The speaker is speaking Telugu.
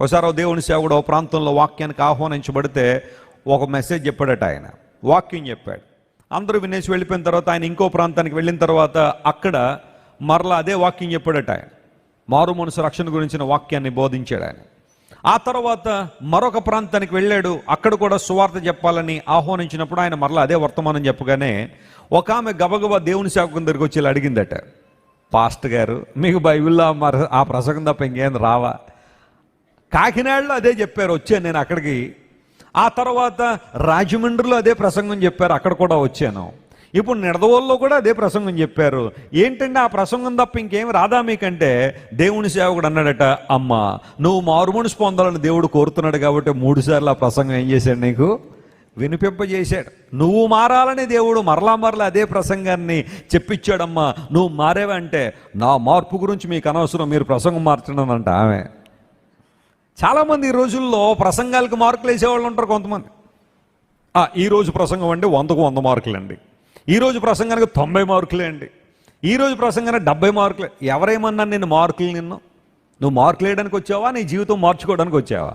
ఒకసారి దేవుని సేవకుడు ఒక ప్రాంతంలో వాక్యానికి ఆహ్వానించబడితే ఒక మెసేజ్ చెప్పాడట. ఆయన వాక్యం చెప్పాడు. అందరూ వినేసి వెళ్ళిపోయిన తర్వాత ఆయన ఇంకో ప్రాంతానికి వెళ్ళిన తర్వాత అక్కడ మరలా అదే వాక్యం చెప్పాడట. ఆయన మారు మనసు రక్షణ గురించిన వాక్యాన్ని బోధించాడు. ఆయన ఆ తర్వాత మరొక ప్రాంతానికి వెళ్ళాడు. అక్కడ కూడా సువార్త చెప్పాలని ఆహ్వానించినప్పుడు ఆయన మరలా అదే వర్తమానం చెప్పగానే ఒక ఆమె గబగబా దేవుని సేవకుని దగ్గరికి వచ్చి ఇలా అడిగిందట, పాస్టర్ గారు మీకు బైబిల్లో ఆ ప్రసంగం తప్ప ఇంకేం రావా? కాకినాడలో అదే చెప్పారు, వచ్చాను నేను అక్కడికి. ఆ తర్వాత రాజమండ్రిలో అదే ప్రసంగం చెప్పారు, అక్కడ కూడా వచ్చాను. ఇప్పుడు నిడదవోల్లో కూడా అదే ప్రసంగం చెప్పారు. ఏంటంటే ఆ ప్రసంగం తప్ప ఇంకేం రాదా మీకంటే? దేవుని సేవకుడు అన్నాడట, అమ్మ నువ్వు మారుమనసు పొందాలని దేవుడు కోరుతున్నాడు కాబట్టి 3 సార్లు ఆ ప్రసంగం ఏం చేశాడు? నీకు వినిపింపజేశాడు. నువ్వు మారాలని దేవుడు మరలా అదే ప్రసంగాన్ని చెప్పించాడమ్మా. నువ్వు మారేవంటే నా మార్పు గురించి మీకు అనవసరం, మీరు ప్రసంగం మార్చడంట ఆమె. చాలామంది ఈ రోజుల్లో ప్రసంగాలకు మార్కులు వేసేవాళ్ళు ఉంటారు. కొంతమంది ఈరోజు ప్రసంగం అండి 100కు 100 మార్కులు అండి, ఈరోజు ప్రసంగానికి 90 మార్కులే అండి, ఈరోజు ప్రసంగానికి 70 మార్కులే. ఎవరేమన్నా నిన్ను మార్కులు? నువ్వు మార్కులు వేయడానికి వచ్చావా? నీ జీవితం మార్చుకోవడానికి వచ్చావా?